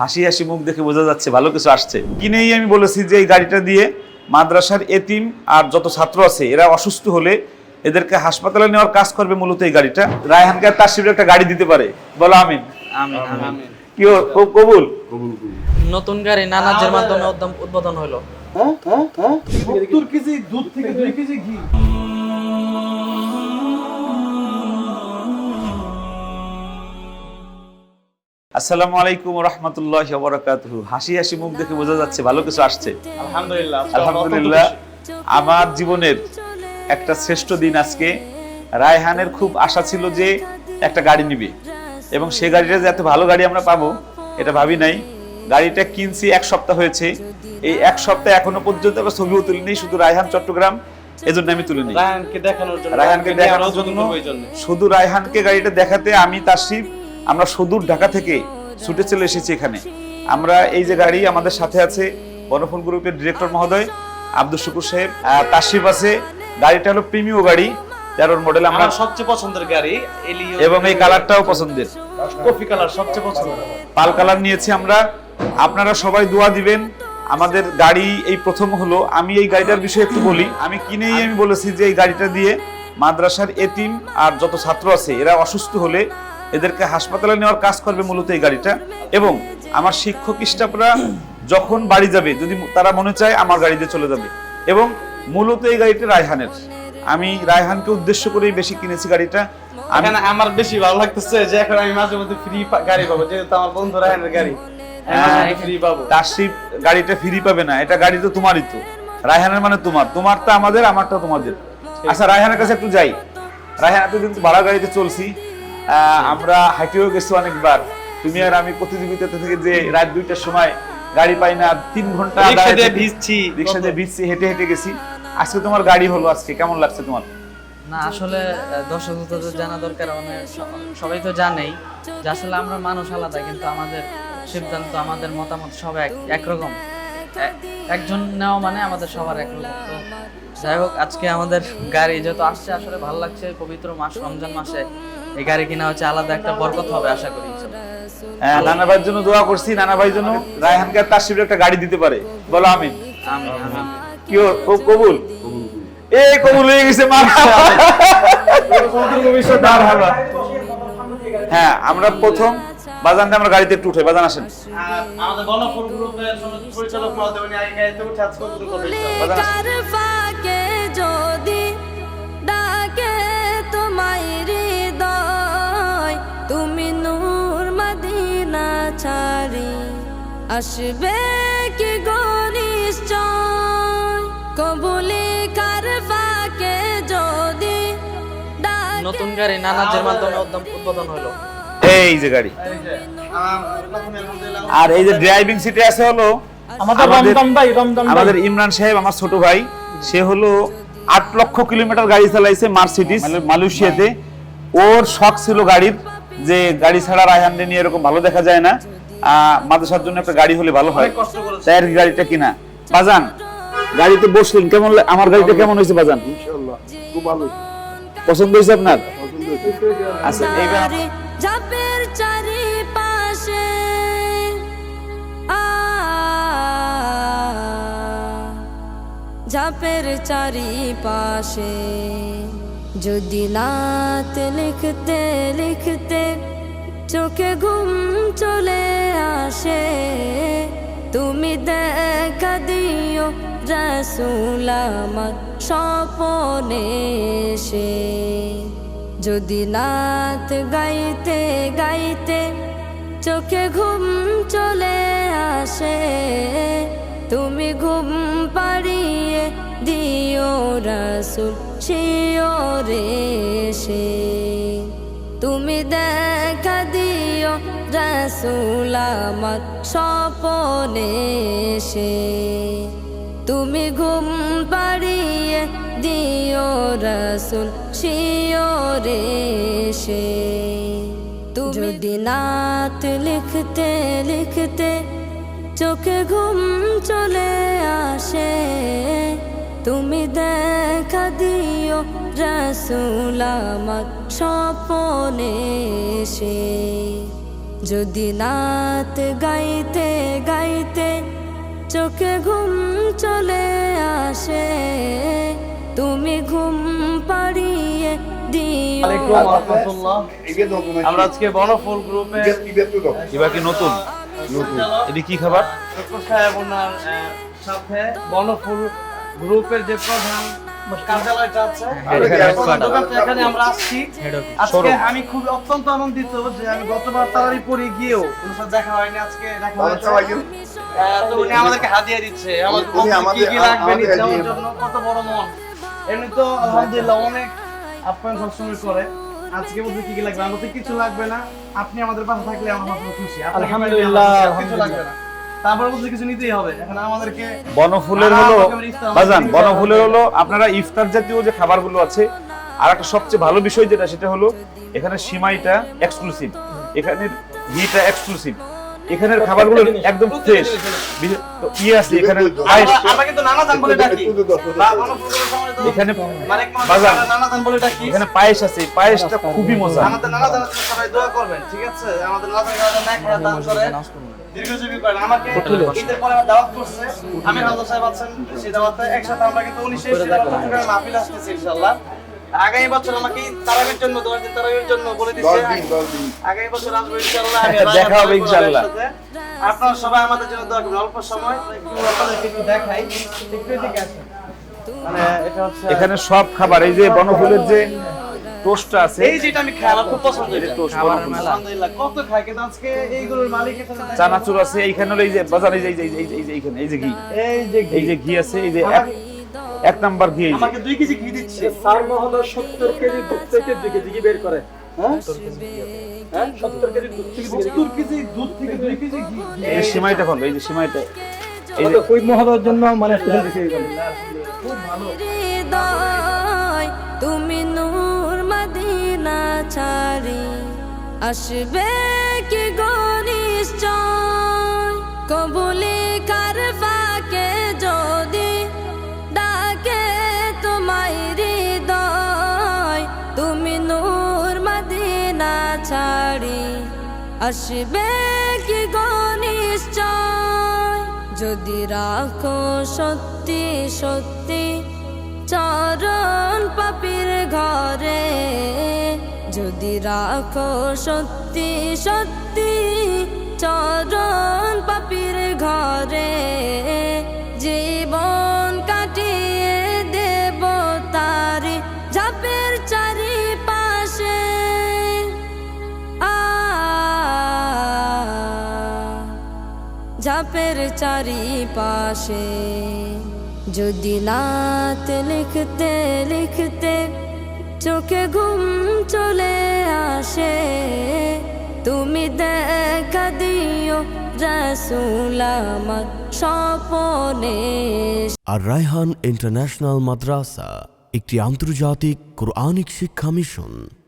হাসি হাসি মুখ দেখে বোঝা যাচ্ছে ভালো কিছু আসছে। কিনেই আমি বলেছি যে এই গাড়িটা দিয়ে মাদ্রাসার এতিম আর যত ছাত্র আছে এরা অসুস্থ হলে এদেরকে হাসপাতালে নেওয়ার কাজ করবে মূলত এই গাড়িটা। রায়হানকে তার শিবিরে একটা গাড়ি দিতে পারে, বলো আমিন। আমিন আমিন। কি কবুল? নতুন গাড়ি নানাজের মাধ্যমে উদ্বোধন হলো। 70 কেজি দুধ থেকে 2 কেজি ঘি। আসসালামু আলাইকুম ওয়া রাহমাতুল্লাহি ওয়া বারাকাতুহু। হাসি হাসি মুখ দেখে বোঝা যাচ্ছে ভালো কিছু আসছে। আলহামদুলিল্লাহ। আলহামদুলিল্লাহ। আমার জীবনের একটা শ্রেষ্ঠ দিন আজকে। রায়হানের খুব আশা ছিল যে একটা গাড়ি নিবে এবং সেই গাড়িটা যে এত ভালো গাড়ি আমরা পাবো এটা ভাবি নাই। গাড়িটা কিনছি 1 সপ্তাহ হয়েছে। এই 1 সপ্তাহ এখনো পর্যন্ত আমরা ছবিও তুলিনি, শুধু রায়হান চট্টগ্রাম এজন্য আমি তুলিনি। রায়হানকে দেখানোর জন্য, রায়হানকে দেখানোর জন্য, শুধু রায়হানকে গাড়িটা দেখাতে আমি তাসরিফ আমরা সুদূর ঢাকা থেকে ছুটে চলে এসেছি এখানে। আমরা এই যে গাড়ি আমাদের সাথে আছে বনফুল গ্রুপের ডিরেক্টর মহোদয় আব্দুল শুকুর সাহেব, তাসরিফ আছে। গাড়িটা হলো প্রিমিয়াম গাড়ি, 13 মডেল। আমার সবচেয়ে পছন্দের গাড়ি এলিও, এবং এই কালারটাও পছন্দের, কফি কালার সবচেয়ে পছন্দ। পাল কালার নিয়েছি আমরা। আপনারা সবাই দোয়া দিবেন। আমাদের গাড়ি এই প্রথম হলো। আমি এই গাড়িটার বিষয়ে একটু বলি। আমি কিনেই আমি বলেছি যে এই গাড়িটা দিয়ে মাদ্রাসার এতিম আর যত ছাত্র আছে এরা অসুস্থ হলে এদেরকে হাসপাতালে নেওয়ার কাজ করবে মূলত এই গাড়িটা। এবং আমার শিক্ষক স্টাফরা যখন বাড়ি যাবে, যদি তারা মনে চায় আমার গাড়িতে চলে যাবে। এবং মূলত এই গাড়িটা রায়হানের। আমি রায়হানকে উদ্দেশ্য করেই বেশি কিনেছি গাড়িটা। এখানে আমার বেশি ভালো লাগতেছে যে এখন আমি মাঝে মধ্যে ফ্রি গাড়ি পাবো, যেহেতু আমার বন্ধু রায়হানের গাড়ি ফ্রি পাবো। তাসরিফ গাড়িটা ফ্রি পাবে না, এটা গাড়ি তো তোমারই। তো রায়হানের মানে তোমারটা আমাদের, আমারটা তোমাদের। আচ্ছা, রায়হানের কাছে একটু যাই। রায়হান এতদিন তো ভাড়া গাড়িতে চলছি, আমরা হাঁটিও গেছি অনেকবার। তুমি আর আমি প্রতিযোগিতাতে থেকে যে রাত 2টার সময় গাড়ি পাই না, 3 ঘন্টা রিকশা দিয়ে ভিজছি, হেঁটে হেঁটে গেছি। আজকে তোমার গাড়ি হলো, আজকে কেমন লাগছে তোমার? না আসলে দর্শক শ্রোতাদের জানা দরকার, মানে সবাই তো জানেই যে আসলে আমরা মানুষ আলাদা, কিন্তু আমাদের সিদ্ধান্ত, আমাদের মতামত সব একরকম। একজন নেওয়া মানে আমাদের সবার একরকম। তো যাই হোক, আজকে আমাদের গাড়ি যেহেতু আসছে, আসলে ভালো লাগছে। পবিত্র মাস রমজান মাসে এই গাড়ি কিনা হচ্ছে, আলাদা একটা বরকত হবে আশা করি। নানা ভাইয়ের জন্য দোয়া করছি, নানা ভাই জন্য রায়হানকে তার শিবিরে একটা গাড়ি দিতে পারে, বলো আমিন। আমিন আমিন। কি কবুল? এই কবুল হয়ে গেছে। হ্যাঁ, আমরা প্রথম বাজানটা আমরা গাড়িতে একটু উঠে, বাজান আসেন। আমাদের বনফুল গ্রুপের পরিচালক মহোদয় উনি আগে গাড়িতে উঠে আজকে কবুল করবেন। বাজান আসেন। যদি ডাকে তোমায় হৃদয়, তুমি নূর মদিনা ছাড়ি আসবে কি গো নিশ্চয়, কবুলি কার ফাঁকে যদি নতুন গাড়ি নানাজের মাধ্যমে উদ্বোধন হলো। এই যে গাড়ি, আর এই যে ড্রাইভিং সিটে আছে হলো আমাদের ইমরান সাহেব, আমার ছোট ভাই। সে হলো 8 লক্ষ কিলোমিটার গাড়ি চালাইছে মার্সিডিজ মালয়েশিয়াতে। ওর শখ ছিল গাড়ির, যে গাড়ি ছাড়া রায়হানকে নিয়ে এরকম ভালো দেখা যায় না, মাদ্রাসার জন্য একটা গাড়ি হলে ভালো হয়, তাই আর গাড়িটা কিনা। বাজান গাড়িতে বসলেন, কেমন আমার গাড়িটা কেমন হয়েছে বাজান? ইনশাআল্লাহ খুব ভালো। পছন্দ হয়েছে আপনার? আচ্ছা, এইবার ঝাপের চারিপাশে ঝাপের চারিপাশে যদি নাত লিখতে লিখতে চোখে ঘুম চলে আসে, তুমি দেখা দিও রাসূল আমার স্বপনে এসে। যদি নাত গাইতে গাইতে চোখে ঘুম চলে আসে, তুমি ঘুম পাড়িয়ে দিও রাসূল শিওরে এসে। তুমি দেখা দিও রাসূল আমার স্বপনে এসে, তুমি ঘুম পাড়িয়ে দিও রাসূল শিওরে এসে। যদি নাত লিখতে লিখতে চোখে ঘুম চলে আসে, তুমি দেখা দিও রাসূল আমার স্বপনে এসে। যদি নাত গাইতে গাইতে চোখে ঘুম চলে আসে, তুমি ঘুম পাড়িয়ে দিও। আলাইকুম রাহমাতুল্লাহ। আমরা আজকে বনফুল গ্রুপে এবার কি নতুন এটি কি খাবার? ডক্টর সাহেব ওনার সাথে বনফুল গ্রুপের যে প্রধান কার্যালয়টা আছে দোকানটা, এখানে আমরা আসছি। আজকে আমি খুব অত্যন্ত আনন্দিত যে আমি গতবার তারারি পরে গিয়েও ওনার সাথে দেখা হয়নি, আজকে দেখা হয়েছে। তো উনি আমাদেরকে হাদিয়া দিচ্ছে, আমাদের কি কি লাগবে নিতে যাওয়ার জন্য। কত বড় মন! এমনি তো আলহামদুলিল্লাহ অনেক আপ্যায়ন সবসময় করে। আজকে বলতে কি কি লাগবে? আমাদের কিছু লাগবে না, আপনি আমাদের পাশে থাকলে আমরা খুশি। আলহামদুলিল্লাহ, কিছু লাগবে না, তারপরে বলতে কিছু নিতেই হবে। এখন আমাদেরকে বনফুলের হলো বাজান, বনফুলের হলো আপনারা ইফতার জাতীয় যে খাবারগুলো আছে। আর একটা সবচেয়ে ভালো বিষয় যেটা, সেটা হলো এখানে সিমাইটা এক্সক্লুসিভ, এখানের ঘিটা এক্সক্লুসিভ, এখানের খাবারগুলো একদম ফ্রেশ। ইয়ে আছে এখানে পায়েস, আমরা কিন্তু নানাজান বলে ডাকি। এখানে মালিক বাজান, নানাজান বলে ডাকি। এখানে পায়েস আছে, এই পায়েসটা খুবই মজা। আমাদের নানাজানের জন্য সবাই দোয়া করবেন, ঠিক আছে? আমাদের নানাজান দান করে দীর্ঘজীবী করেন। আমাকে ঈদের পরে আমার দাওয়াত করছে, আমি হামজা সাহেব আছেন সেই দাওয়াতে, একসাথে আমরা কিন্তু 19 মাহফিল আসতেছি ইনশাআল্লাহ। আগামী বছর আমাকে তারাবির জন্য 10 দিন তারাবির জন্য বলে দিচ্ছে, আগামী বছর আসবো ইনশাআল্লাহ। আমি দেখা হবে ইনশাআল্লাহ। আপনারা সবাই আমাদের জন্য দোয়া করবেন। অল্প সময় একটু আপনাদেরকে একটু দেখাই, একটু ঠিক আছে। মানে এটা হচ্ছে এখানে সব খাবার, এই যে বনফুলের যে টোস্টটা আছে, এই যেটা আমি খাই, আমার খুব পছন্দ এটা। টোস্ট খাবারের মেলা। আলহামদুলিল্লাহ কত খাই, কিন্তু আজকে এইগুলোর মালিকের সাথে দেখা- চানাচুর আছে এইখানে, হলো এই যে বাজার, এই যে এইখানে এই যে ঘি, এই যে ঘি আছে, এই যে এক নাম্বার ঘি, এই যে আমাকে 2 কেজি ঘি দিচ্ছে। সারমা হলো 70 কেজি দুধ থেকে 2 কেজি ঘি বের করে। হ্যাঁ 70 কেজি দুধ থেকে 70 কেজি দুধ থেকে 2 কেজি ঘি। এই যে সিমাইটা হলো, এই যে সিমাইটা, এই যে আমাদের কুইক মহোদয়ের জন্য মানে স্পেশাল দিকে গেল। খুব ভালো। হৃদয় তুমি নূর মদিনা ছাড়ি আসবে কি গো নিশ্চয়, কবুলি কার ফাঁকে যদি ডাকে তোমায় হৃদয়, তুমি নূর মদিনা ছাড়ি আসবে কি গো নিশ্চয়, যদি রাখো সত্যি সত্যি চরণ পাপীর ঘরে, যদি রাখো সত্যি সত্যি চরণ পাপীর ঘরে, জীবন কাটিয়ে দেব তারি ঝাপের চারিপাশে। ঝাপের চারিপাশে যদি নাত লিখতে লিখতে চোখে ঘুম চলে আসে, তুমি দেখা দিও রাসূল আমার স্বপনে। আর রায়হান ইন্টারন্যাশনাল মাদ্রাসা একটি আন্তর্জাতিক কোরআনিক শিক্ষা মিশন।